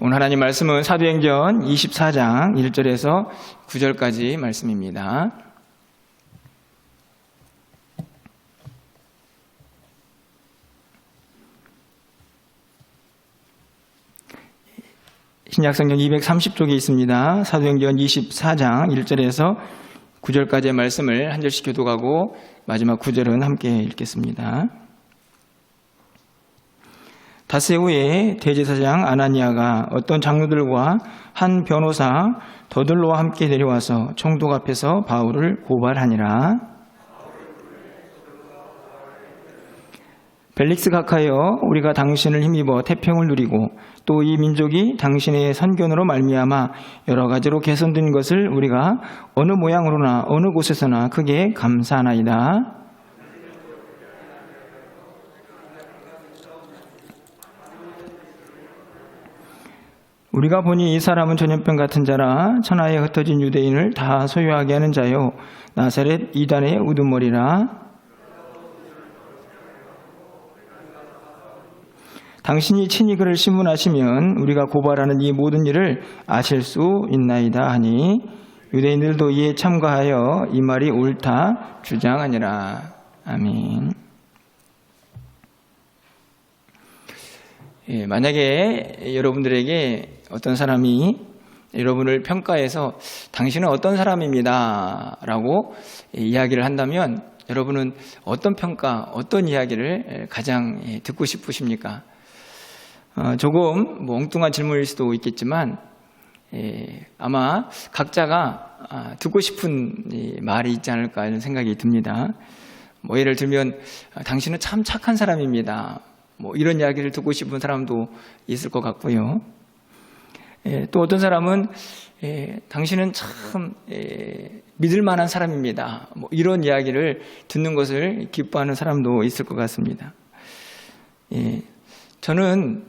오늘 하나님 말씀은 사도행전 24장 1절에서 9절까지 말씀입니다. 신약성경 230쪽에 있습니다. 사도행전 24장 1절에서 9절까지의 말씀을 한 절씩 교독하고 마지막 9절은 함께 읽겠습니다. 닷새 후에 대제사장 아나니아가 어떤 장로들과 한 변호사 더들로와 함께 내려와서 총독 앞에서 바울을 고발하니라. 벨릭스 각하여, 우리가 당신을 힘입어 태평을 누리고 또 이 민족이 당신의 선견으로 말미암아 여러 가지로 개선된 것을 우리가 어느 모양으로나 어느 곳에서나 크게 감사하나이다. 우리가 보니 이 사람은 전염병 같은 자라 천하에 흩어진 유대인을 다 소유하게 하는 자요 나사렛 이단의 우두머리라. 당신이 친히 그를 신문하시면 우리가 고발하는 이 모든 일을 아실 수 있나이다 하니 유대인들도 이에 참가하여 이 말이 옳다 주장하니라. 아멘. 만약에 여러분들에게 어떤 사람이 여러분을 평가해서 당신은 어떤 사람입니다 라고 이야기를 한다면 여러분은 어떤 평가, 어떤 이야기를 가장 듣고 싶으십니까? 조금 엉뚱한 질문일 수도 있겠지만 아마 각자가 듣고 싶은 말이 있지 않을까 이런 생각이 듭니다. 예를 들면 당신은 참 착한 사람입니다. 이런 이야기를 듣고 싶은 사람도 있을 것 같고요. 또 어떤 사람은 당신은 참 믿을 만한 사람입니다. 이런 이야기를 듣는 것을 기뻐하는 사람도 있을 것 같습니다. 저는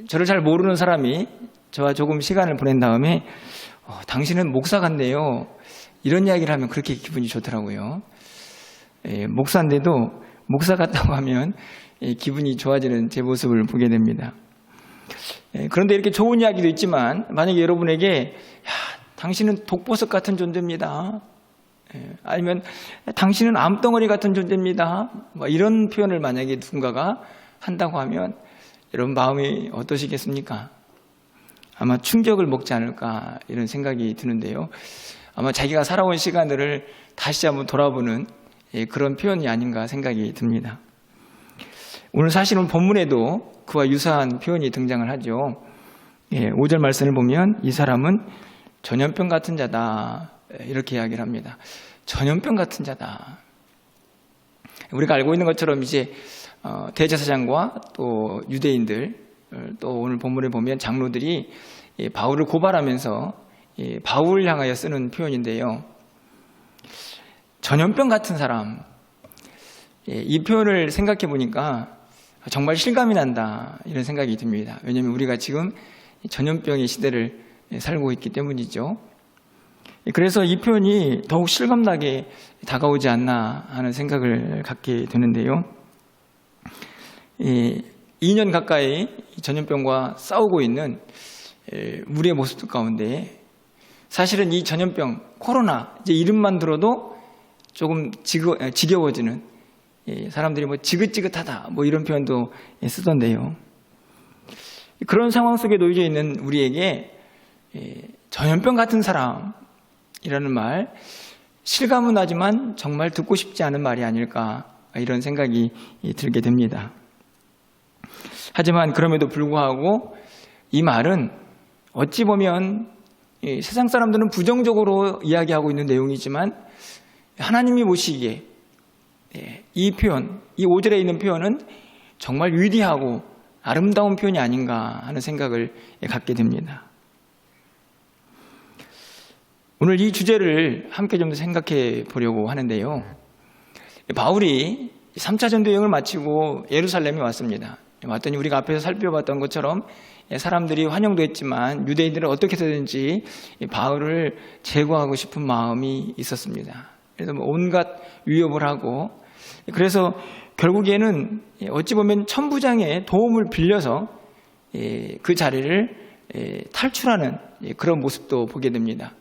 저를 잘 모르는 사람이 저와 조금 시간을 보낸 다음에 당신은 목사 같네요. 이런 이야기를 하면 그렇게 기분이 좋더라고요. 목사인데도 목사 같다고 하면 기분이 좋아지는 제 모습을 보게 됩니다. 그런데 이렇게 좋은 이야기도 있지만 만약에 여러분에게 당신은 독보석 같은 존재입니다. 아니면 당신은 암덩어리 같은 존재입니다. 이런 표현을 만약에 누군가가 한다고 하면 여러분 마음이 어떠시겠습니까? 아마 충격을 먹지 않을까 이런 생각이 드는데요. 아마 자기가 살아온 시간들을 다시 한번 돌아보는 그런 표현이 아닌가 생각이 듭니다. 오늘 사실은 본문에도 그와 유사한 표현이 등장을 하죠. 5절 말씀을 보면 이 사람은 전염병 같은 자다 이렇게 이야기를 합니다. 전염병 같은 자다. 우리가 알고 있는 것처럼 이제 대제사장과 또 유대인들 또 오늘 본문에 보면 장로들이 바울을 고발하면서 바울을 향하여 쓰는 표현인데요. 전염병 같은 사람, 이 표현을 생각해 보니까 정말 실감이 난다 이런 생각이 듭니다. 왜냐하면 우리가 지금 전염병의 시대를 살고 있기 때문이죠. 그래서 이 표현이 더욱 실감나게 다가오지 않나 하는 생각을 갖게 되는데요. 2년 가까이 전염병과 싸우고 있는 우리의 모습들 가운데 사실은 이 전염병, 코로나 이제 이름만 들어도 조금 지겨워지는 사람들이 지긋지긋하다 이런 표현도 쓰던데요. 그런 상황 속에 놓여져 있는 우리에게 전염병 같은 사람이라는 말 실감은 나지만 정말 듣고 싶지 않은 말이 아닐까 이런 생각이 들게 됩니다. 하지만 그럼에도 불구하고 이 말은 어찌 보면 세상 사람들은 부정적으로 이야기하고 있는 내용이지만 하나님이 보시기에 이 표현, 이 5절에 있는 표현은 정말 위대하고 아름다운 표현이 아닌가 하는 생각을 갖게 됩니다. 오늘 이 주제를 함께 좀 더 생각해 보려고 하는데요. 바울이 3차 전도 여행을 마치고 예루살렘에 왔습니다. 왔더니 우리가 앞에서 살펴봤던 것처럼 사람들이 환영도 했지만 유대인들은 어떻게 해서든지 바울을 제거하고 싶은 마음이 있었습니다. 그래서 온갖 위협을 하고 그래서 결국에는 어찌 보면 천부장의 도움을 빌려서 그 자리를 탈출하는 그런 모습도 보게 됩니다.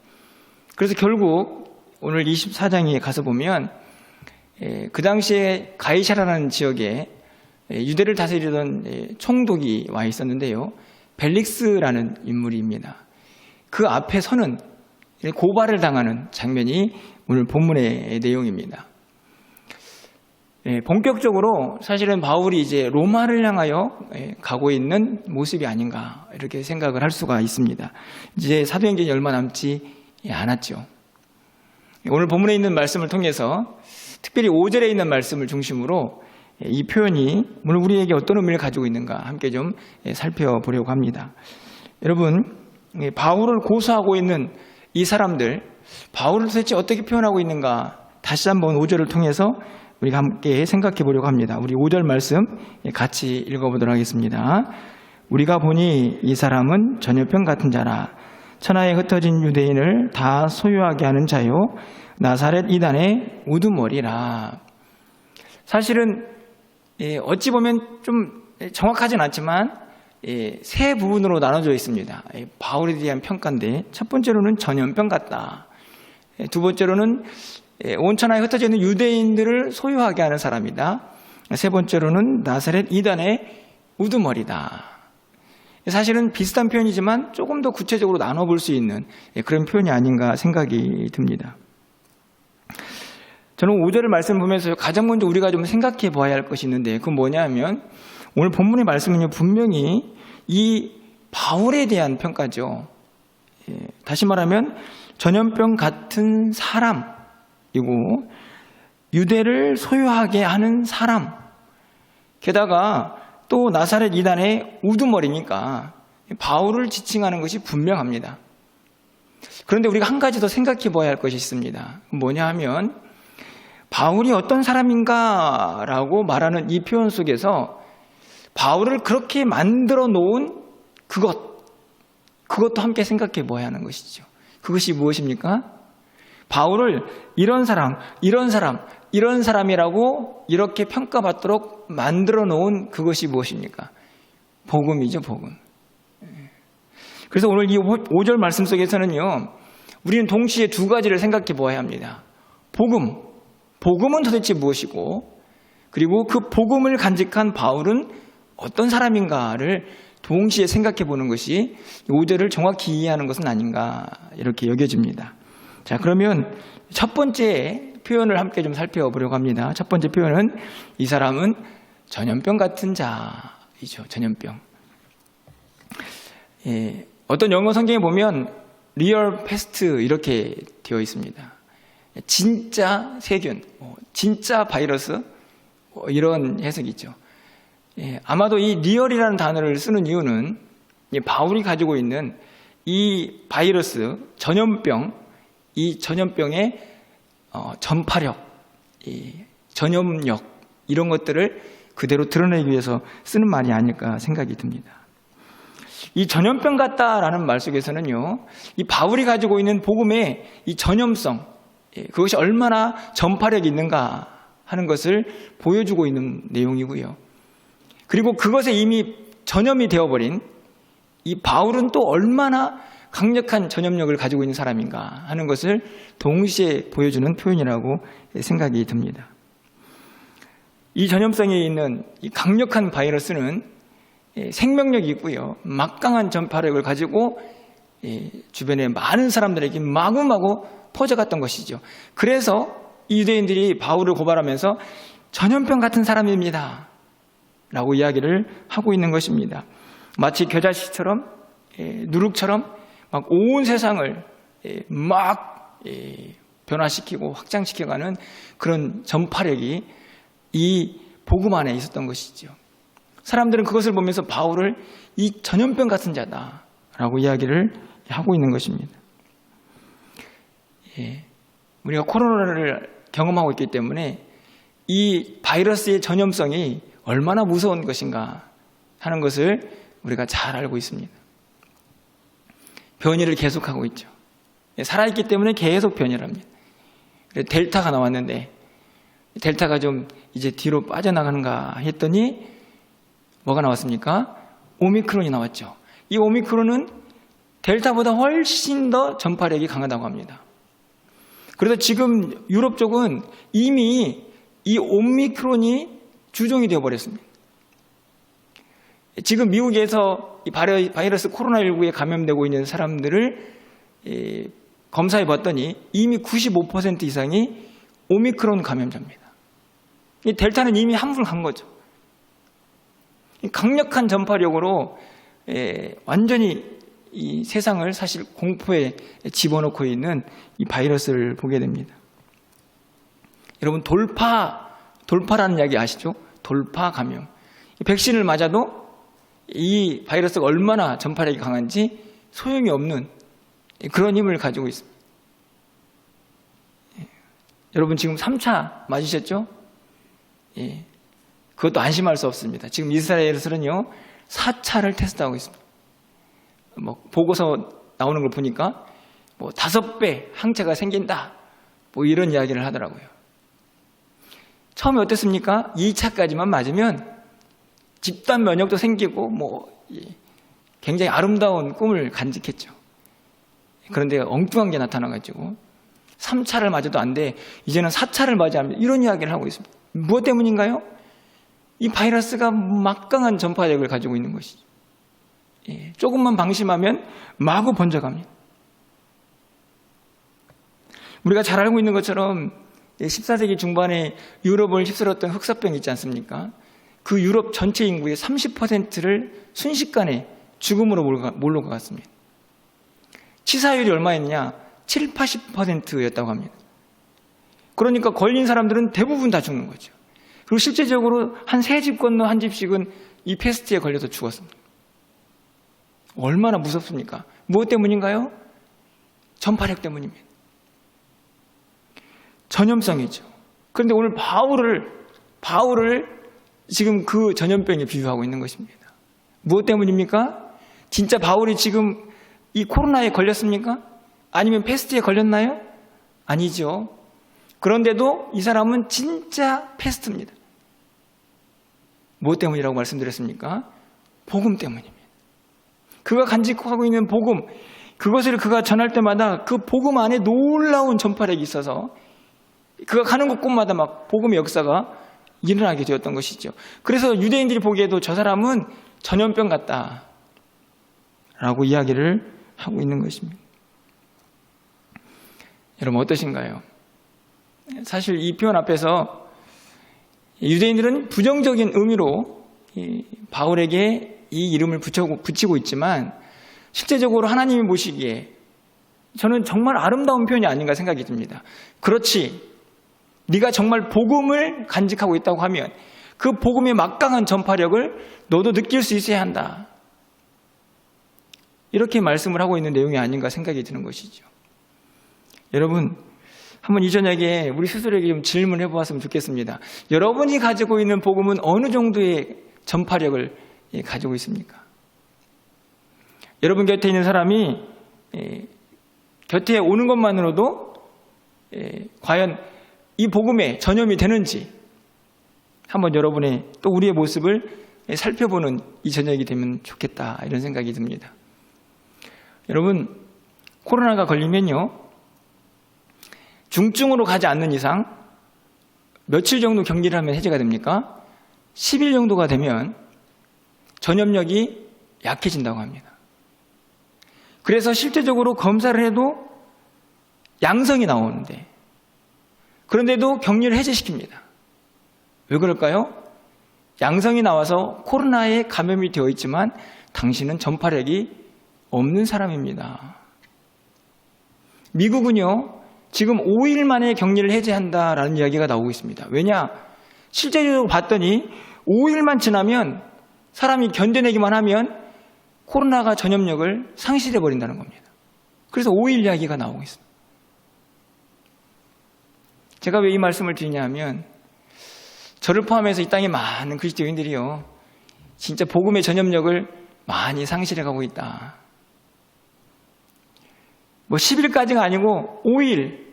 그래서 결국 오늘 24장에 가서 보면 그 당시에 가이사라라는 지역에 유대를 다스리던 총독이 와 있었는데요. 벨릭스라는 인물입니다. 그 앞에 서는 고발을 당하는 장면이 오늘 본문의 내용입니다. 본격적으로 사실은 바울이 이제 로마를 향하여 가고 있는 모습이 아닌가 이렇게 생각을 할 수가 있습니다. 이제 사도행전이 얼마 남지 않았죠. 오늘 본문에 있는 말씀을 통해서 특별히 5절에 있는 말씀을 중심으로 이 표현이 오늘 우리에게 어떤 의미를 가지고 있는가 함께 좀 살펴보려고 합니다. 여러분, 바울을 고소하고 있는 이 사람들, 바울을 도대체 어떻게 표현하고 있는가 다시 한번 5절을 통해서 우리가 함께 생각해 보려고 합니다. 우리 5절 말씀 같이 읽어보도록 하겠습니다. 우리가 보니 이 사람은 전염병 같은 자라. 천하에 흩어진 유대인을 다 소유하게 하는 자요 나사렛 이단의 우두머리라. 사실은 어찌 보면 좀 정확하진 않지만 세 부분으로 나눠져 있습니다. 바울에 대한 평가인데 첫 번째로는 전염병 같다. 두 번째로는 온 천하에 흩어져 있는 유대인들을 소유하게 하는 사람이다. 세 번째로는 나사렛 이단의 우두머리다. 사실은 비슷한 표현이지만 조금 더 구체적으로 나눠볼 수 있는 그런 표현이 아닌가 생각이 듭니다. 저는 5절을 말씀 보면서 가장 먼저 우리가 좀 생각해 보아야 할 것이 있는데 그건 뭐냐 하면 오늘 본문의 말씀은요 분명히 이 바울에 대한 평가죠. 다시 말하면 전염병 같은 사람이고 유대를 소유하게 하는 사람, 게다가 또 나사렛 이단의 우두머리니까 바울을 지칭하는 것이 분명합니다. 그런데 우리가 한 가지 더 생각해 보아야 할 것이 있습니다. 뭐냐 하면 바울이 어떤 사람인가라고 말하는 이 표현 속에서 바울을 그렇게 만들어 놓은 그것도 함께 생각해 보아야 하는 것이죠. 그것이 무엇입니까? 바울을 이런 사람이라고 이렇게 평가받도록 만들어 놓은 그것이 무엇입니까? 복음이죠, 복음. 그래서 오늘 이 5절 말씀 속에서는요, 우리는 동시에 두 가지를 생각해 보아야 합니다. 복음은 도대체 무엇이고, 그리고 그 복음을 간직한 바울은 어떤 사람인가를 동시에 생각해 보는 것이 5절을 정확히 이해하는 것은 아닌가 이렇게 여겨집니다. 자, 그러면 첫 번째 표현을 함께 좀 살펴보려고 합니다. 첫 번째 표현은 이 사람은 전염병 같은 자이죠. 전염병. 어떤 영어 성경에 보면 리얼 패스트 이렇게 되어 있습니다. 진짜 세균, 진짜 바이러스 이런 해석이 있죠. 아마도 이 리얼이라는 단어를 쓰는 이유는 바울이 가지고 있는 이 바이러스, 전염병, 이 전염병의 전파력, 이 전염력 이런 것들을 그대로 드러내기 위해서 쓰는 말이 아닐까 생각이 듭니다. 이 전염병 같다라는 말 속에서는요, 이 바울이 가지고 있는 복음의 이 전염성, 그것이 얼마나 전파력이 있는가 하는 것을 보여주고 있는 내용이고요. 그리고 그것에 이미 전염이 되어버린 이 바울은 또 얼마나 강력한 전염력을 가지고 있는 사람인가 하는 것을 동시에 보여주는 표현이라고 생각이 듭니다. 이 전염성에 있는 이 강력한 바이러스는 생명력이 있고요, 막강한 전파력을 가지고 주변의 많은 사람들에게 마구마구 퍼져갔던 것이죠. 그래서 유대인들이 바울을 고발하면서 전염병 같은 사람입니다 라고 이야기를 하고 있는 것입니다. 마치 겨자씨처럼 누룩처럼 막 온 세상을 막 변화시키고 확장시켜가는 그런 전파력이 이 복음 안에 있었던 것이죠. 사람들은 그것을 보면서 바울을 이 전염병 같은 자다라고 이야기를 하고 있는 것입니다. 우리가 코로나를 경험하고 있기 때문에 이 바이러스의 전염성이 얼마나 무서운 것인가 하는 것을 우리가 잘 알고 있습니다. 변이를 계속하고 있죠. 살아있기 때문에 계속 변이를 합니다. 델타가 나왔는데 델타가 좀 이제 뒤로 빠져나가는가 했더니 뭐가 나왔습니까? 오미크론이 나왔죠. 이 오미크론은 델타보다 훨씬 더 전파력이 강하다고 합니다. 그래서 지금 유럽 쪽은 이미 이 오미크론이 주종이 되어버렸습니다. 지금 미국에서 이 바이러스 코로나19에 감염되고 있는 사람들을 검사해 봤더니 이미 95% 이상이 오미크론 감염자입니다. 이 델타는 이미 한물 간 거죠. 강력한 전파력으로 완전히 이 세상을 사실 공포에 집어넣고 있는 이 바이러스를 보게 됩니다. 여러분, 돌파라는 이야기 아시죠? 돌파 감염. 백신을 맞아도 이 바이러스가 얼마나 전파력이 강한지 소용이 없는 그런 힘을 가지고 있습니다. 여러분, 지금 3차 맞으셨죠? 그것도 안심할 수 없습니다. 지금 이스라엘에서는요, 4차를 테스트하고 있습니다. 보고서 나오는 걸 보니까 5배 항체가 생긴다. 이런 이야기를 하더라고요. 처음에 어땠습니까? 2차까지만 맞으면 집단 면역도 생기고 굉장히 아름다운 꿈을 간직했죠. 그런데 엉뚱한 게 나타나가지고 3차를 맞아도 안 돼. 이제는 4차를 맞아야 합니다. 이런 이야기를 하고 있습니다. 무엇 때문인가요? 이 바이러스가 막강한 전파력을 가지고 있는 것이죠. 조금만 방심하면 마구 번져갑니다. 우리가 잘 알고 있는 것처럼 14세기 중반에 유럽을 휩쓸었던 흑사병이 있지 않습니까? 그 유럽 전체 인구의 30%를 순식간에 죽음으로 몰려갔습니다. 치사율이 얼마였냐? 7, 80%였다고 합니다. 그러니까 걸린 사람들은 대부분 다 죽는 거죠. 그리고 실제적으로 한 3집 건너 한 집씩은 이 패스트에 걸려서 죽었습니다. 얼마나 무섭습니까? 무엇 때문인가요? 전파력 때문입니다. 전염성이죠. 그런데 오늘 바울을 지금 그 전염병에 비유하고 있는 것입니다. 무엇 때문입니까? 진짜 바울이 지금 이 코로나에 걸렸습니까? 아니면 패스트에 걸렸나요? 아니죠. 그런데도 이 사람은 진짜 패스트입니다. 무엇 때문이라고 말씀드렸습니까? 복음 때문입니다. 그가 간직하고 있는 복음, 그것을 그가 전할 때마다 그 복음 안에 놀라운 전파력이 있어서 그가 가는 곳곳마다 막 복음의 역사가 일어나게 되었던 것이죠. 그래서 유대인들이 보기에도 저 사람은 전염병 같다 라고 이야기를 하고 있는 것입니다. 여러분, 어떠신가요? 사실 이 표현 앞에서 유대인들은 부정적인 의미로 바울에게 이 이름을 붙이고 있지만 실제적으로 하나님이 보시기에 저는 정말 아름다운 표현이 아닌가 생각이 듭니다. 그렇지, 네가 정말 복음을 간직하고 있다고 하면 그 복음의 막강한 전파력을 너도 느낄 수 있어야 한다. 이렇게 말씀을 하고 있는 내용이 아닌가 생각이 드는 것이죠. 여러분, 한번 이 저녁에 우리 스스로에게 좀 질문해 보았으면 좋겠습니다. 여러분이 가지고 있는 복음은 어느 정도의 전파력을 가지고 있습니까? 여러분 곁에 있는 사람이 곁에 오는 것만으로도 과연 이 복음에 전염이 되는지 한번 여러분의 또 우리의 모습을 살펴보는 이 저녁이 되면 좋겠다, 이런 생각이 듭니다. 여러분, 코로나가 걸리면요, 중증으로 가지 않는 이상 며칠 정도 격리를 하면 해제가 됩니까? 10일 정도가 되면 전염력이 약해진다고 합니다. 그래서 실제적으로 검사를 해도 양성이 나오는데, 그런데도 격리를 해제시킵니다. 왜 그럴까요? 양성이 나와서 코로나에 감염이 되어 있지만 당신은 전파력이 없는 사람입니다. 미국은요, 지금 5일 만에 격리를 해제한다라는 이야기가 나오고 있습니다. 왜냐? 실제적으로 봤더니 5일만 지나면 사람이 견뎌내기만 하면 코로나가 전염력을 상실해버린다는 겁니다. 그래서 5일 이야기가 나오고 있습니다. 제가 왜 이 말씀을 드리냐 하면, 저를 포함해서 이 땅에 많은 그리스도인들이요, 진짜 복음의 전염력을 많이 상실해가고 있다. 10일까지가 아니고 5일,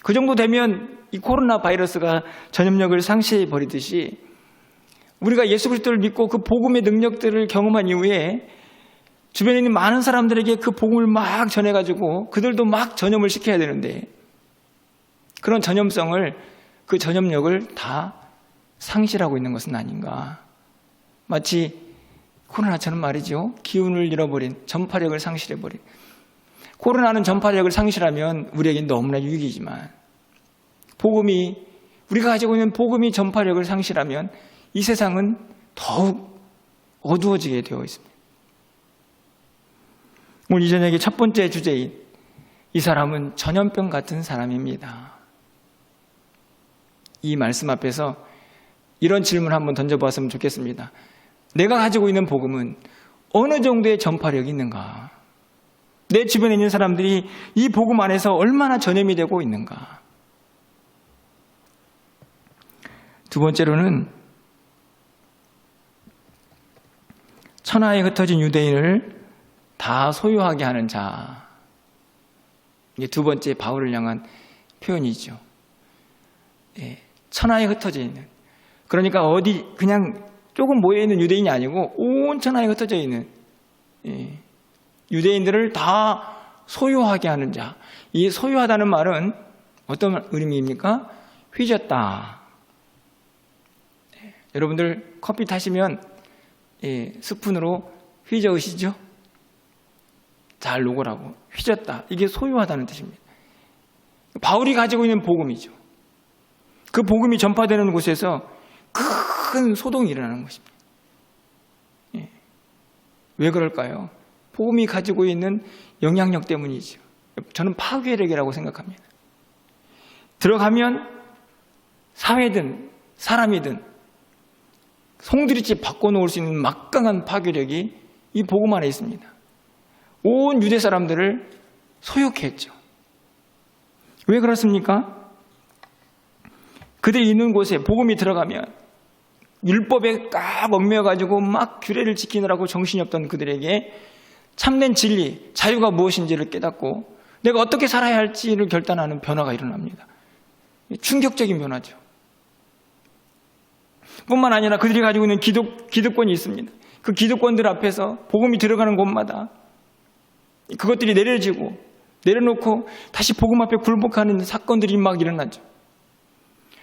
그 정도 되면 이 코로나 바이러스가 전염력을 상실해버리듯이 우리가 예수 그리스도를 믿고 그 복음의 능력들을 경험한 이후에 주변에 있는 많은 사람들에게 그 복음을 막 전해가지고 그들도 막 전염을 시켜야 되는데 그런 전염성을, 그 전염력을 다 상실하고 있는 것은 아닌가. 마치 코로나처럼 말이죠. 기운을 잃어버린, 전파력을 상실해버린. 코로나는 전파력을 상실하면 우리에겐 너무나 유익이지만 복음이, 우리가 가지고 있는 복음이 전파력을 상실하면 이 세상은 더욱 어두워지게 되어 있습니다. 오늘 이 저녁의 첫 번째 주제인 이 사람은 전염병 같은 사람입니다. 이 말씀 앞에서 이런 질문을 한번 던져보았으면 좋겠습니다. 내가 가지고 있는 복음은 어느 정도의 전파력이 있는가? 내 주변에 있는 사람들이 이 복음 안에서 얼마나 전염이 되고 있는가? 두 번째로는 천하에 흩어진 유대인을 다 소유하게 하는 자. 이게 두 번째 바울을 향한 표현이죠. 천하에 흩어져 있는. 그러니까 어디 그냥 조금 모여있는 유대인이 아니고 온 천하에 흩어져 있는 유대인들을 다 소유하게 하는 자. 이 소유하다는 말은 어떤 의미입니까? 휘젓다. 여러분들 커피 타시면 스푼으로 휘저으시죠? 잘 녹으라고. 휘젓다. 이게 소유하다는 뜻입니다. 바울이 가지고 있는 복음이죠. 그 복음이 전파되는 곳에서 큰 소동이 일어나는 것입니다. 왜 그럴까요? 복음이 가지고 있는 영향력 때문이죠. 저는 파괴력이라고 생각합니다. 들어가면 사회든 사람이든 송두리째 바꿔놓을 수 있는 막강한 파괴력이 이 복음 안에 있습니다. 온 유대 사람들을 소유케 했죠. 왜 그렇습니까? 그들이 있는 곳에 복음이 들어가면 율법에 꽉 얽매여가지고 막 규례를 지키느라고 정신이 없던 그들에게 참된 진리, 자유가 무엇인지를 깨닫고 내가 어떻게 살아야 할지를 결단하는 변화가 일어납니다. 충격적인 변화죠. 뿐만 아니라 그들이 가지고 있는 기득권이 있습니다. 그 기득권들 앞에서 복음이 들어가는 곳마다 그것들이 내려놓고 다시 복음 앞에 굴복하는 사건들이 막 일어나죠.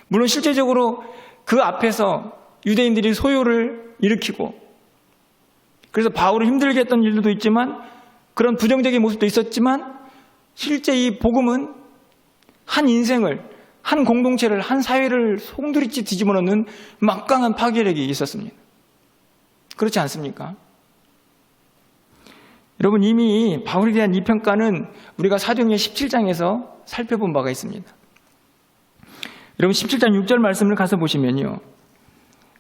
물론 실제적으로 그 앞에서 유대인들이 소요를 일으키고 그래서 바울을 힘들게 했던 일들도 있지만 그런 부정적인 모습도 있었지만 실제 이 복음은 한 인생을, 한 공동체를, 한 사회를 송두리째 뒤집어 놓는 막강한 파괴력이 있었습니다. 그렇지 않습니까? 여러분 이미 바울에 대한 이 평가는 우리가 사도행전 17장에서 살펴본 바가 있습니다. 여러분 17장 6절 말씀을 가서 보시면요.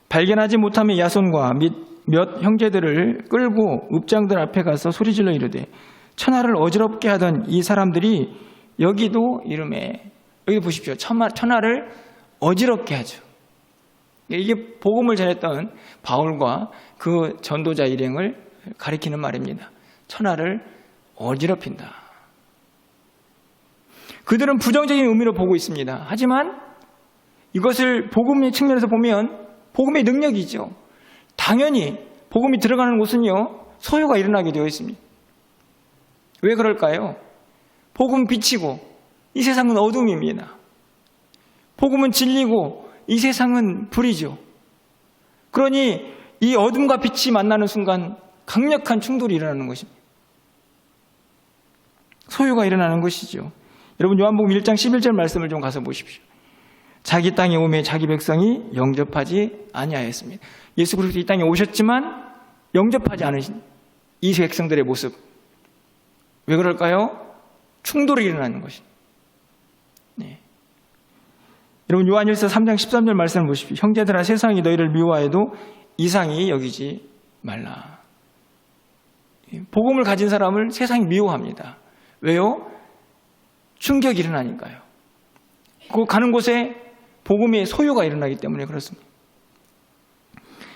발견하지 못함의 야손과 및 몇 형제들을 끌고 읍장들 앞에 가서 소리질러 이르되 천하를 어지럽게 하던 이 사람들이 여기도 이름에 여기 보십시오. 천하를 어지럽게 하죠. 이게 복음을 전했던 바울과 그 전도자 일행을 가리키는 말입니다. 천하를 어지럽힌다. 그들은 부정적인 의미로 보고 있습니다. 하지만 이것을 복음의 측면에서 보면 복음의 능력이죠. 당연히 복음이 들어가는 곳은요, 소요가 일어나게 되어 있습니다. 왜 그럴까요? 복음은 빛이고 이 세상은 어둠입니다. 복음은 진리고 이 세상은 불이죠. 그러니 이 어둠과 빛이 만나는 순간 강력한 충돌이 일어나는 것입니다. 소요가 일어나는 것이죠. 여러분 요한복음 1장 11절 말씀을 좀 가서 보십시오. 자기 땅에 오매 자기 백성이 영접하지 아니하였습니다. 예수 그리스도 이 땅에 오셨지만 영접하지 않으신 이 백성들의 모습. 왜 그럴까요? 충돌이 일어나는 것입니다. 네. 여러분 요한일서 3장 13절 말씀을 보십시오. 형제들아 세상이 너희를 미워해도 이상히 여기지 말라. 복음을 가진 사람을 세상이 미워합니다. 왜요? 충격이 일어나니까요. 그 가는 곳에 복음의 소요가 일어나기 때문에 그렇습니다.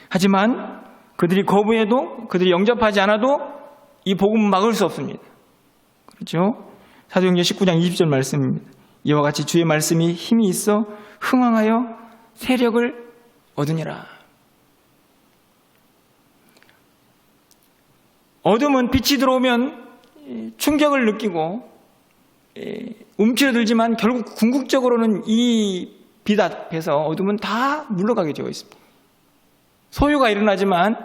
하지만 그들이 거부해도 그들이 영접하지 않아도 이 복음은 막을 수 없습니다. 그렇죠? 사도행전 19장 20절 말씀입니다. 이와 같이 주의 말씀이 힘이 있어 흥왕하여 세력을 얻으니라. 어둠은 빛이 들어오면 충격을 느끼고 움츠러들지만 결국 궁극적으로는 이 빛 앞에서 어둠은 다 물러가게 되어 있습니다. 소요가 일어나지만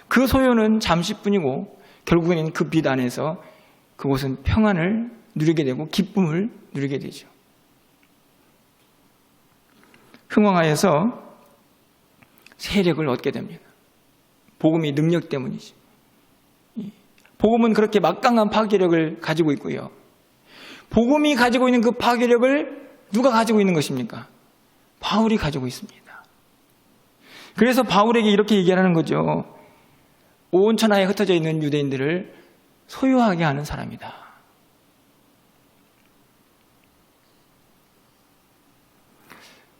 그 소요는 잠시뿐이고 결국에는 그 빛 안에서 그곳은 평안을 누리게 되고 기쁨을 누리게 되죠. 흥왕하여서 세력을 얻게 됩니다. 복음의 능력 때문이죠. 복음은 그렇게 막강한 파괴력을 가지고 있고요. 복음이 가지고 있는 그 파괴력을 누가 가지고 있는 것입니까? 바울이 가지고 있습니다. 그래서 바울에게 이렇게 얘기하는 거죠. 온 천하에 흩어져 있는 유대인들을 소유하게 하는 사람이다.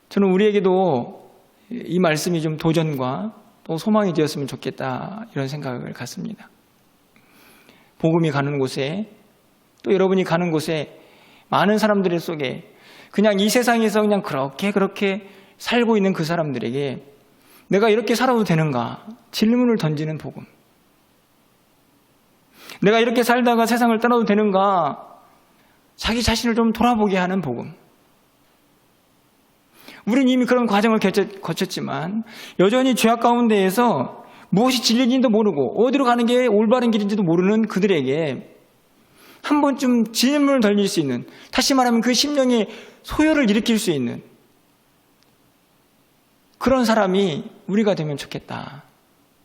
저는 우리에게도 이 말씀이 좀 도전과 또 소망이 되었으면 좋겠다 이런 생각을 갖습니다. 복음이 가는 곳에 또 여러분이 가는 곳에 많은 사람들 속에 그냥 이 세상에서 그냥 그렇게 살고 있는 그 사람들에게 내가 이렇게 살아도 되는가 질문을 던지는 복음. 내가 이렇게 살다가 세상을 떠나도 되는가 자기 자신을 좀 돌아보게 하는 복음. 우리는 이미 그런 과정을 거쳤지만 여전히 죄악 가운데에서 무엇이 진리인지도 모르고 어디로 가는 게 올바른 길인지도 모르는 그들에게 한 번쯤 질문을 던질 수 있는, 다시 말하면 그 심령의 소요를 일으킬 수 있는 그런 사람이 우리가 되면 좋겠다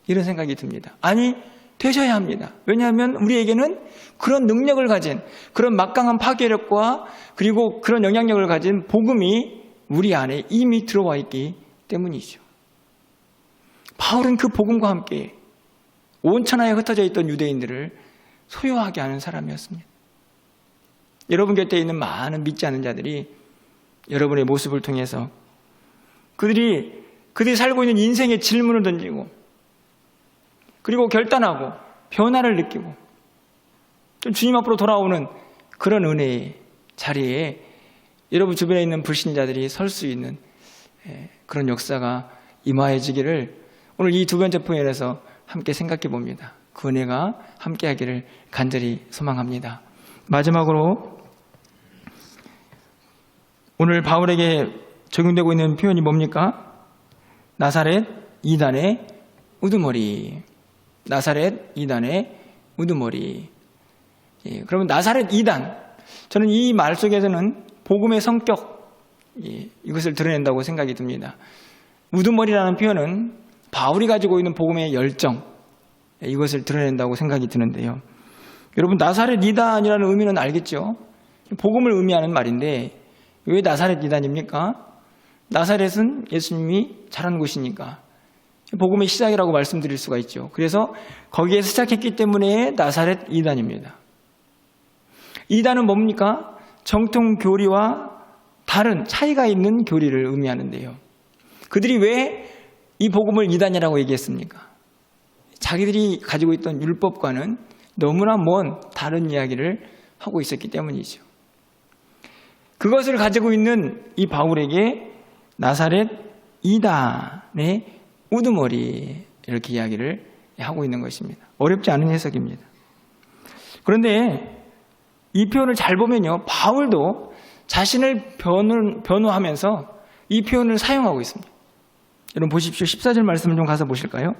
이런 생각이 듭니다. 아니 되셔야 합니다. 왜냐하면 우리에게는 그런 능력을 가진, 그런 막강한 파괴력과 그리고 그런 영향력을 가진 복음이 우리 안에 이미 들어와 있기 때문이죠. 바울은 그 복음과 함께 온 천하에 흩어져 있던 유대인들을 소유하게 하는 사람이었습니다. 여러분 곁에 있는 많은 믿지 않는 자들이 여러분의 모습을 통해서 그들이 살고 있는 인생의 질문을 던지고 그리고 결단하고 변화를 느끼고 좀 주님 앞으로 돌아오는 그런 은혜의 자리에 여러분 주변에 있는 불신자들이 설 수 있는 그런 역사가 임하여지기를 오늘 이 두 번째 표현에서 함께 생각해 봅니다. 그 은혜가 함께 하기를 간절히 소망합니다. 마지막으로 오늘 바울에게 적용되고 있는 표현이 뭡니까? 나사렛 이단의 우두머리. 나사렛 이단의 우두머리. 그러면 나사렛 이단, 저는 이 말 속에서는 복음의 성격, 이것을 드러낸다고 생각이 듭니다. 우두머리라는 표현은 바울이 가지고 있는 복음의 열정, 이것을 드러낸다고 생각이 드는데요. 여러분 나사렛 이단이라는 의미는 알겠죠? 복음을 의미하는 말인데 왜 나사렛 이단입니까? 나사렛은 예수님이 자란 곳이니까 복음의 시작이라고 말씀드릴 수가 있죠. 그래서 거기에 시작했기 때문에 나사렛 이단입니다. 이단은 뭡니까? 정통 교리와 다른 차이가 있는 교리를 의미하는데요. 그들이 왜 이 복음을 이단이라고 얘기했습니까? 자기들이 가지고 있던 율법과는 너무나 먼 다른 이야기를 하고 있었기 때문이죠. 그것을 가지고 있는 이 바울에게 나사렛 이단의 우두머리, 이렇게 이야기를 하고 있는 것입니다. 어렵지 않은 해석입니다. 그런데 이 표현을 잘 보면요, 바울도 자신을 변호하면서 이 표현을 사용하고 있습니다. 여러분 보십시오. 14절 말씀을 좀 가서 보실까요?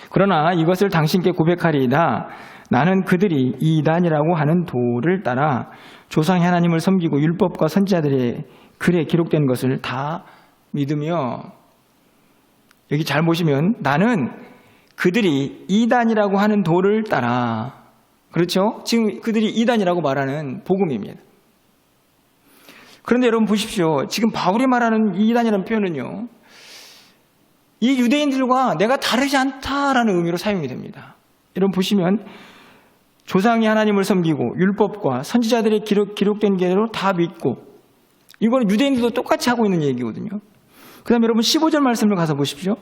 그러나 이것을 당신께 고백하리이다. 나는 그들이 이단이라고 하는 도를 따라 조상의 하나님을 섬기고 율법과 선지자들의 글에 기록된 것을 다 믿으며, 여기 잘 보시면 나는 그들이 이단이라고 하는 도를 따라, 그렇죠? 지금 그들이 이단이라고 말하는 복음입니다. 그런데 여러분 보십시오. 지금 바울이 말하는 이단이라는 표현은요, 이 유대인들과 내가 다르지 않다라는 의미로 사용이 됩니다. 여러분 보시면 조상이 하나님을 섬기고 율법과 선지자들의 기록된 대로 다 믿고, 이거는 유대인들도 똑같이 하고 있는 얘기거든요. 그 다음에 여러분 15절 말씀을 가서 보십시오.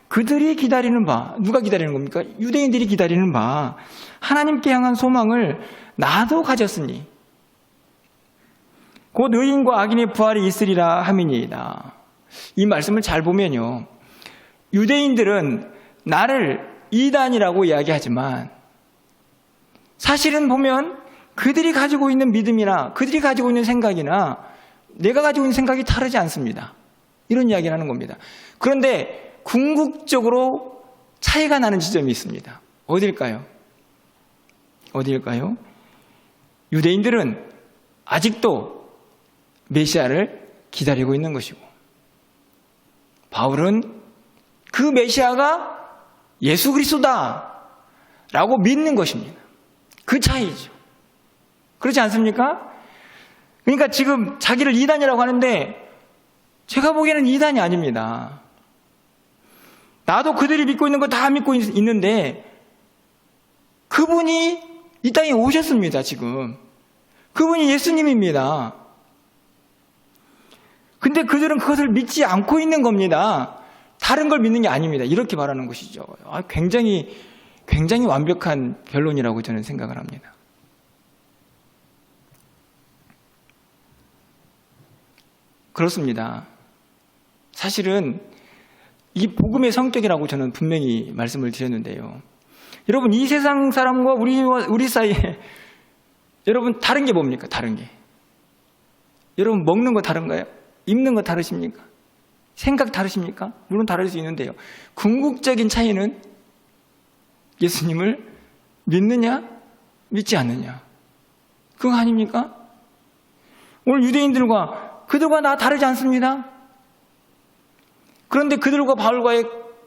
그들이 기다리는 바, 누가 기다리는 겁니까? 유대인들이 기다리는 바 하나님께 향한 소망을 나도 가졌으니 곧 의인과 악인의 부활이 있으리라 함이니이다. 이 말씀을 잘 보면요, 유대인들은 나를 이단이라고 이야기하지만 사실은 보면 그들이 가지고 있는 믿음이나 그들이 가지고 있는 생각이나 내가 가지고 있는 생각이 다르지 않습니다. 이런 이야기를 하는 겁니다. 그런데 궁극적으로 차이가 나는 지점이 있습니다. 어딜까요? 유대인들은 아직도 메시아를 기다리고 있는 것이고 바울은 그 메시아가 예수 그리스도다라고 믿는 것입니다. 그 차이죠. 그렇지 않습니까? 그러니까 지금 자기를 이단이라고 하는데 제가 보기에는 이단이 아닙니다. 나도 그들이 믿고 있는 거 다 믿고 있는데 그분이 이 땅에 오셨습니다. 지금 그분이 예수님입니다. 근데 그들은 그것을 믿지 않고 있는 겁니다. 다른 걸 믿는 게 아닙니다. 이렇게 말하는 것이죠. 굉장히 완벽한 변론이라고 저는 생각을 합니다. 그렇습니다. 사실은 이 복음의 성격이라고 저는 분명히 말씀을 드렸는데요. 여러분, 이 세상 사람과 우리 사이에 여러분 다른 게 뭡니까? 다른 게. 여러분 먹는 거 다른가요? 입는 거 다르십니까? 생각 다르십니까? 물론 다를 수 있는데요. 궁극적인 차이는 예수님을 믿느냐, 믿지 않느냐. 그거 아닙니까? 오늘 유대인들과 그들과 나 다르지 않습니다. 그런데 그들과 바울과의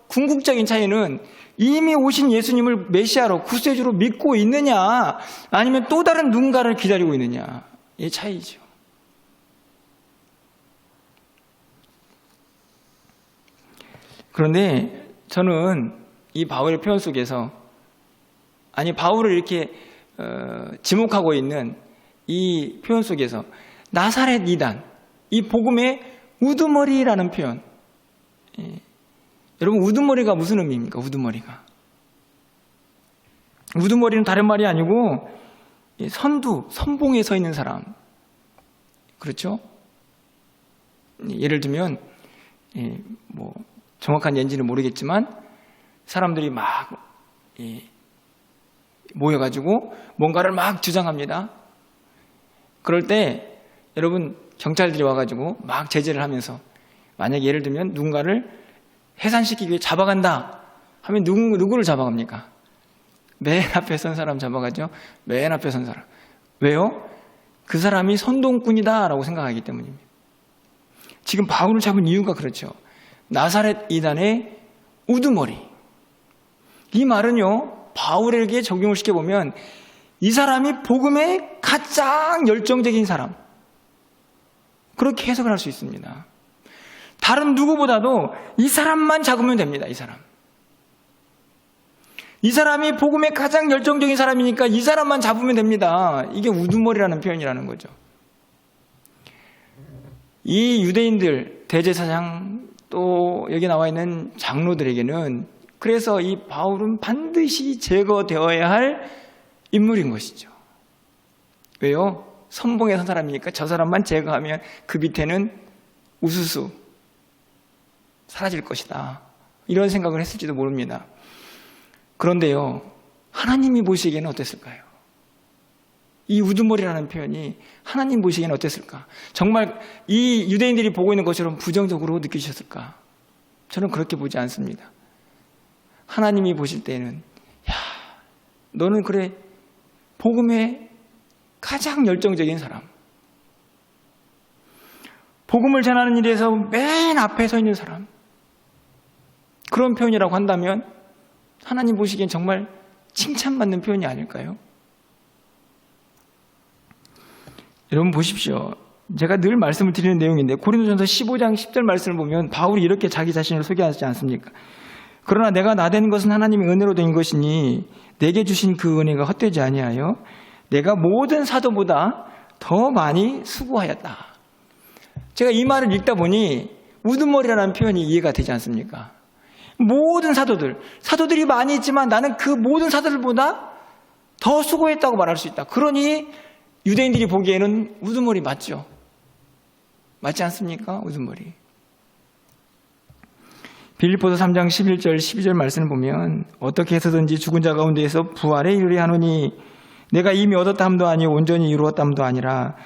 궁극적인 차이는 이미 오신 예수님을 메시아로 구세주로 믿고 있느냐 아니면 또 다른 누군가를 기다리고 있느냐 이 차이죠. 그런데 저는 이 바울의 표현 속에서 바울을 이렇게 지목하고 있는 이 표현 속에서 나사렛 이단, 이 복음의 우두머리라는 표현. 여러분, 우두머리가 무슨 의미입니까? 우두머리는 다른 말이 아니고 선봉에 서 있는 사람. 그렇죠? 예를 들면 정확한 예인지는 모르겠지만 사람들이 막 모여가지고 뭔가를 막 주장합니다. 그럴 때 여러분 경찰들이 와가지고 막 제재를 하면서 만약에 예를 들면 누군가를 해산시키기 위해 잡아간다 하면 누구를 잡아갑니까? 맨 앞에 선 사람 잡아가죠. 맨 앞에 선 사람. 왜요? 그 사람이 선동꾼이다라고 생각하기 때문입니다. 지금 바울을 잡은 이유가 그렇죠. 나사렛 이단의 우두머리. 이 말은요, 바울에게 적용을 시켜보면 이 사람이 복음에 가장 열정적인 사람. 그렇게 해석을 할 수 있습니다. 다른 누구보다도 이 사람만 잡으면 됩니다. 이 사람이 복음에 가장 열정적인 사람이니까 이 사람만 잡으면 됩니다. 이게 우두머리라는 표현이라는 거죠. 이 유대인들, 대제사장, 또 여기 나와 있는 장로들에게는 그래서 이 바울은 반드시 제거되어야 할 인물인 것이죠. 왜요? 선봉에 선 사람이니까 저 사람만 제거하면 그 밑에는 우수수 사라질 것이다. 이런 생각을 했을지도 모릅니다. 그런데요, 하나님이 보시기에는 어땠을까요? 이 우두머리라는 표현이 하나님 보시기에는 어땠을까? 정말 이 유대인들이 보고 있는 것처럼 부정적으로 느끼셨을까? 저는 그렇게 보지 않습니다. 하나님이 보실 때는 너는 그래 복음에 가장 열정적인 사람, 복음을 전하는 일에서 맨 앞에 서 있는 사람, 그런 표현이라고 한다면 하나님 보시기엔 정말 칭찬받는 표현이 아닐까요? 여러분 보십시오. 제가 늘 말씀을 드리는 내용인데 고린도전서 15장 10절 말씀을 보면 바울이 이렇게 자기 자신을 소개하지 않습니까? 그러나 내가 나된 것은 하나님의 은혜로 된 것이니 내게 주신 그 은혜가 헛되지 아니하여 내가 모든 사도보다 더 많이 수고하였다. 제가 이 말을 읽다 보니 우두머리라는 표현이 이해가 되지 않습니까? 모든 사도들이 많이 있지만 나는 그 모든 사도들보다 더 수고했다고 말할 수 있다. 그러니 유대인들이 보기에는 우두머리 맞죠? 맞지 않습니까? 우두머리. 빌립보서 3장 11절 12절 말씀을 보면 어떻게 해서든지 죽은 자 가운데에서 부활에 이르려 하노니 내가 이미 얻었다 함도 아니요 온전히 이루었다 함도 아니라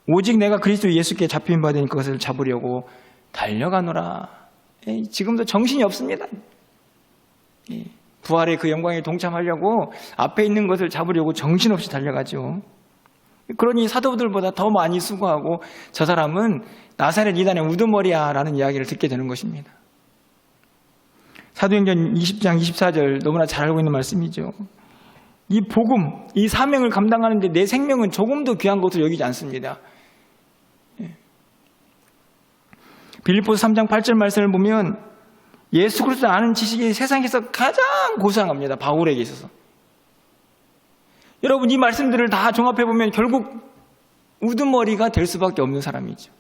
오직 내가 그리스도 예수께 잡힌 바 된 그것을 잡으려고 달려가노라. 지금도 정신이 없습니다. 부활의 그 영광에 동참하려고 앞에 있는 것을 잡으려고 정신없이 달려가죠. 그러니 사도들보다 더 많이 수고하고 저 사람은 나사렛 이단의 우두머리야 라는 이야기를 듣게 되는 것입니다. 사도행전 20장 24절 너무나 잘 알고 있는 말씀이죠. 이 복음, 이 사명을 감당하는데 내 생명은 조금도 귀한 것으로 여기지 않습니다. 빌립보서 3장 8절 말씀을 보면 예수 그리스도를 아는 지식이 세상에서 가장 고상합니다. 바울에게 있어서. 여러분 이 말씀들을 다 종합해보면 결국 우두머리가 될 수밖에 없는 사람이죠.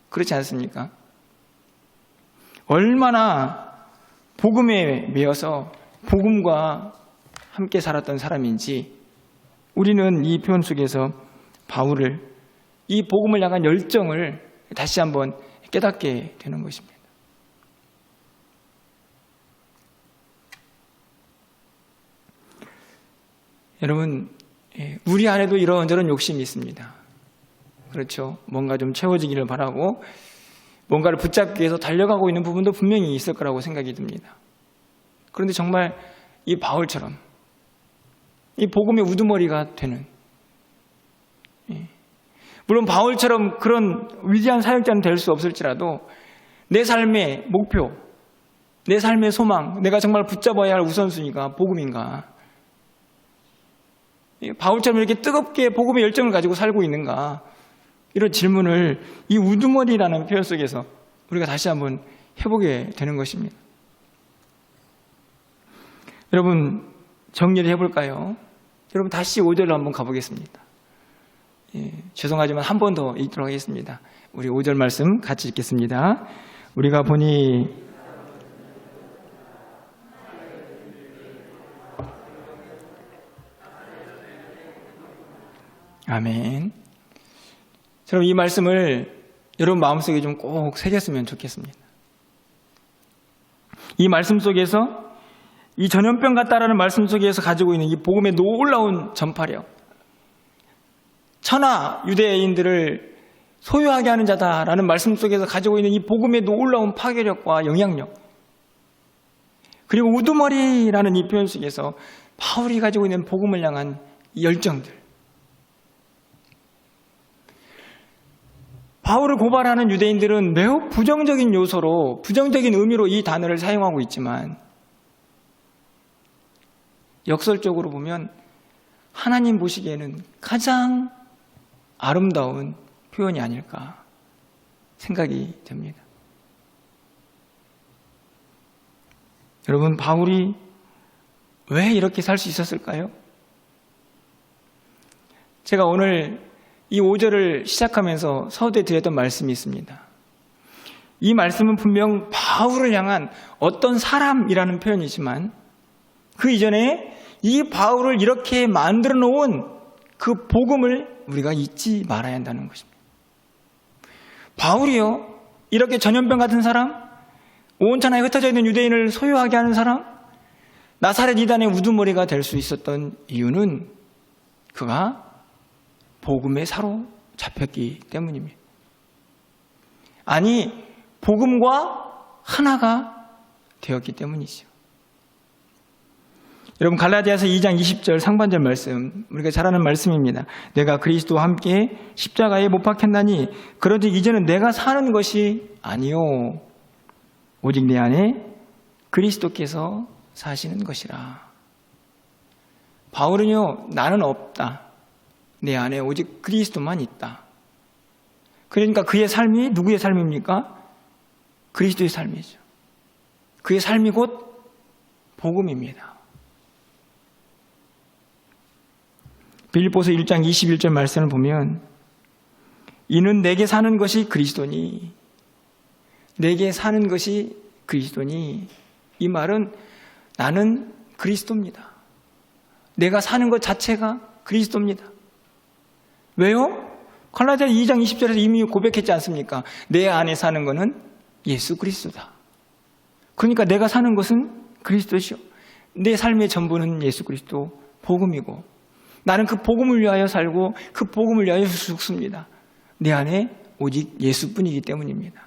그렇지 않습니까? 얼마나 복음에 매여서 복음과 함께 살았던 사람인지 우리는 이 표현 속에서 바울을 이 복음을 향한 열정을 다시 한번 깨닫게 되는 것입니다. 여러분, 우리 안에도 이런저런 욕심이 있습니다. 그렇죠. 뭔가 좀 채워지기를 바라고 뭔가를 붙잡기 위해서 달려가고 있는 부분도 분명히 있을 거라고 생각이 듭니다. 그런데 정말 이 바울처럼 이 복음의 우두머리가 되는, 물론 바울처럼 그런 위대한 사역자는 될 수 없을지라도 내 삶의 목표, 내 삶의 소망, 내가 정말 붙잡아야 할 우선순위가 복음인가? 바울처럼 이렇게 뜨겁게 복음의 열정을 가지고 살고 있는가? 이런 질문을 이 우두머리라는 표현 속에서 우리가 다시 한번 해보게 되는 것입니다. 여러분 정리를 해볼까요? 여러분 다시 5절로 한번 가보겠습니다. 죄송하지만 한 번 더 읽도록 하겠습니다. 우리 5절 말씀 같이 읽겠습니다. 우리가 보니 아멘. 여러분 이 말씀을 여러분 마음속에 좀 꼭 새겼으면 좋겠습니다. 이 말씀 속에서 이 전염병 같다라는 말씀 속에서 가지고 있는 이 복음의 놀라운 전파력, 천하 유대인들을 소유하게 하는 자다라는 말씀 속에서 가지고 있는 이 복음의 놀라운 파괴력과 영향력, 그리고 우두머리라는 이 표현 속에서 바울이 가지고 있는 복음을 향한 이 열정들, 바울을 고발하는 유대인들은 매우 부정적인 요소로, 부정적인 의미로 이 단어를 사용하고 있지만 역설적으로 보면 하나님 보시기에는 가장 아름다운 표현이 아닐까 생각이 됩니다. 여러분 바울이 왜 이렇게 살 수 있었을까요? 제가 오늘 이 5절을 시작하면서 서두에 드렸던 말씀이 있습니다. 이 말씀은 분명 바울을 향한 어떤 사람이라는 표현이지만 그 이전에 이 바울을 이렇게 만들어 놓은 그 복음을 우리가 잊지 말아야 한다는 것입니다. 바울이요, 이렇게 전염병 같은 사람, 온 천하에 흩어져 있는 유대인을 소유하게 하는 사람, 나사렛 이단의 우두머리가 될 수 있었던 이유는 그가 복음에 사로잡혔기 때문입니다. 아니, 복음과 하나가 되었기 때문이죠. 여러분 갈라디아서 2장 20절 상반절 말씀, 우리가 잘 아는 말씀입니다. 내가 그리스도와 함께 십자가에 못 박혔나니 그런즉 이제는 내가 사는 것이 아니요 오직 내 안에 그리스도께서 사시는 것이라. 바울은요, 나는 없다, 내 안에 오직 그리스도만 있다. 그러니까 그의 삶이 누구의 삶입니까? 그리스도의 삶이죠. 그의 삶이 곧 복음입니다. 빌립보서 1장 21절 말씀을 보면 이는 내게 사는 것이 그리스도니, 내게 사는 것이 그리스도니, 이 말은 나는 그리스도입니다. 내가 사는 것 자체가 그리스도입니다. 왜요? 갈라디아 2장 20절에서 이미 고백했지 않습니까? 내 안에 사는 것은 예수 그리스도다. 그러니까 내가 사는 것은 그리스도시요. 내 삶의 전부는 예수 그리스도 복음이고 나는 그 복음을 위하여 살고 그 복음을 위하여 죽습니다. 내 안에 오직 예수뿐이기 때문입니다.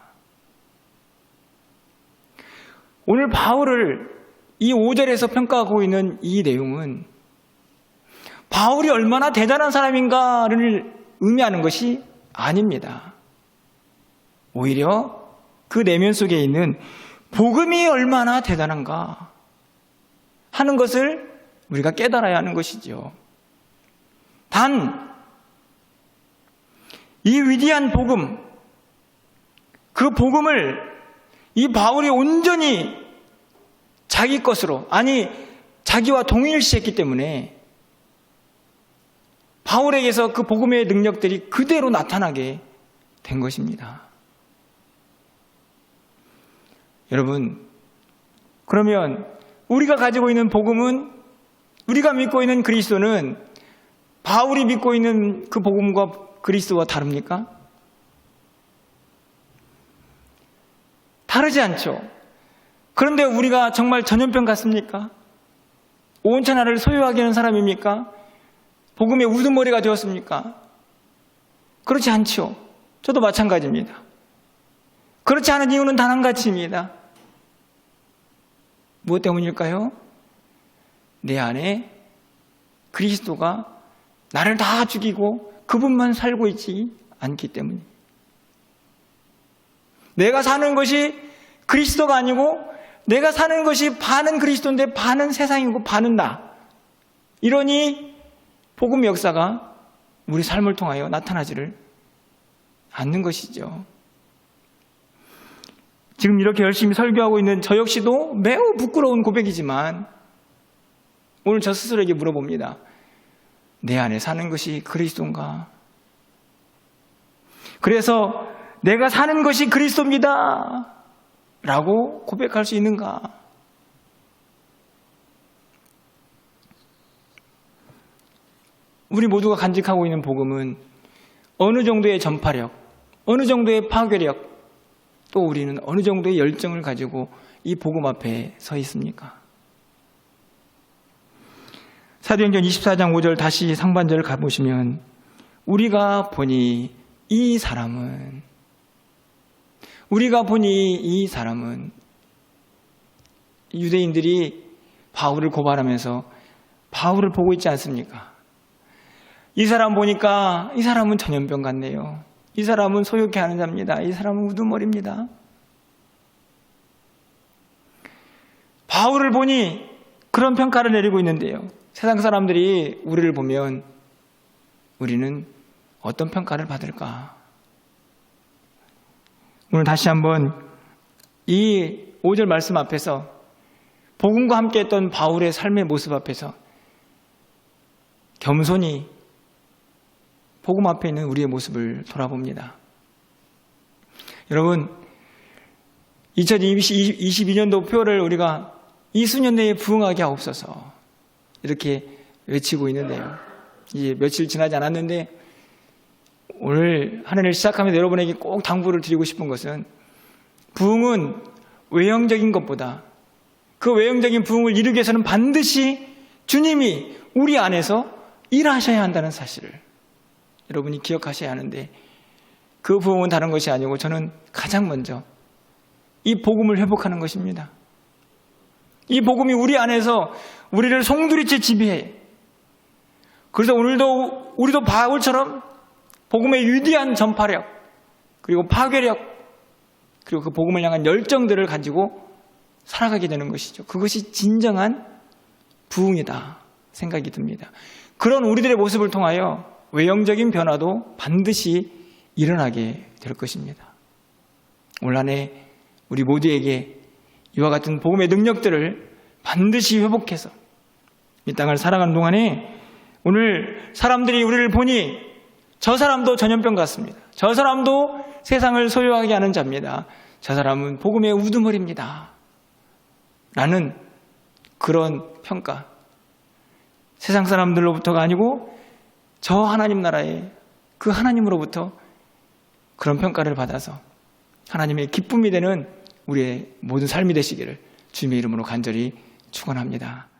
오늘 바울을 이 5절에서 평가하고 있는 이 내용은 바울이 얼마나 대단한 사람인가를 의미하는 것이 아닙니다. 오히려 그 내면 속에 있는 복음이 얼마나 대단한가 하는 것을 우리가 깨달아야 하는 것이죠. 단, 이 위대한 복음, 그 복음을 이 바울이 온전히 자기 것으로, 아니 자기와 동일시했기 때문에 바울에게서 그 복음의 능력들이 그대로 나타나게 된 것입니다. 여러분, 그러면 우리가 가지고 있는 복음은, 우리가 믿고 있는 그리스도는 바울이 믿고 있는 그 복음과 그리스도와 다릅니까? 다르지 않죠. 그런데 우리가 정말 전염병 같습니까? 온천하를 소유하게 하는 사람입니까? 복음의 우두머리가 되었습니까? 그렇지 않죠. 저도 마찬가지입니다. 그렇지 않은 이유는 단 한 가지입니다. 무엇 때문일까요? 내 안에 그리스도가 나를 다 죽이고 그분만 살고 있지 않기 때문입니다. 내가 사는 것이 그리스도가 아니고 내가 사는 것이 반은 그리스도인데 반은 세상이고 반은 나. 이러니 복음의 역사가 우리 삶을 통하여 나타나지를 않는 것이죠. 지금 이렇게 열심히 설교하고 있는 저 역시도 매우 부끄러운 고백이지만 오늘 저 스스로에게 물어봅니다. 내 안에 사는 것이 그리스도인가? 그래서 내가 사는 것이 그리스도입니다 라고 고백할 수 있는가? 우리 모두가 간직하고 있는 복음은 어느 정도의 전파력, 어느 정도의 파괴력, 또 우리는 어느 정도의 열정을 가지고 이 복음 앞에 서 있습니까? 사도행전 24장 5절 다시 상반절을 가보시면 우리가 보니 이 사람은 유대인들이 바울을 고발하면서 바울을 보고 있지 않습니까? 이 사람 보니까 이 사람은 전염병 같네요. 이 사람은 소욕해 하는 자입니다. 이 사람은 우두머리입니다. 바울을 보니 그런 평가를 내리고 있는데요. 세상 사람들이 우리를 보면 우리는 어떤 평가를 받을까? 오늘 다시 한번 이 5절 말씀 앞에서 복음과 함께 했던 바울의 삶의 모습 앞에서 겸손히 복음 앞에 있는 우리의 모습을 돌아봅니다. 여러분, 2022년도 표를 우리가 이 수년 내에 부응하게 하옵소서 이렇게 외치고 있는데요. 이제 며칠 지나지 않았는데 오늘 한 해를 시작하면서 여러분에게 꼭 당부를 드리고 싶은 것은 부응은 외형적인 것보다 그 외형적인 부응을 이루기 위해서는 반드시 주님이 우리 안에서 일하셔야 한다는 사실을 여러분이 기억하셔야 하는데 그 부흥은 다른 것이 아니고 저는 가장 먼저 이 복음을 회복하는 것입니다. 이 복음이 우리 안에서 우리를 송두리째 지배해. 그래서 오늘도 우리도 바울처럼 복음의 위대한 전파력 그리고 파괴력 그리고 그 복음을 향한 열정들을 가지고 살아가게 되는 것이죠. 그것이 진정한 부흥이다 생각이 듭니다. 그런 우리들의 모습을 통하여 외형적인 변화도 반드시 일어나게 될 것입니다. 올 한 해 우리 모두에게 이와 같은 복음의 능력들을 반드시 회복해서 이 땅을 살아가는 동안에 오늘 사람들이 우리를 보니 저 사람도 전염병 같습니다. 저 사람도 세상을 소유하게 하는 자입니다. 저 사람은 복음의 우두머리입니다. 라는 그런 평가. 세상 사람들로부터가 아니고 저 하나님 나라의 그 하나님으로부터 그런 평가를 받아서 하나님의 기쁨이 되는 우리의 모든 삶이 되시기를 주님의 이름으로 간절히 축원합니다.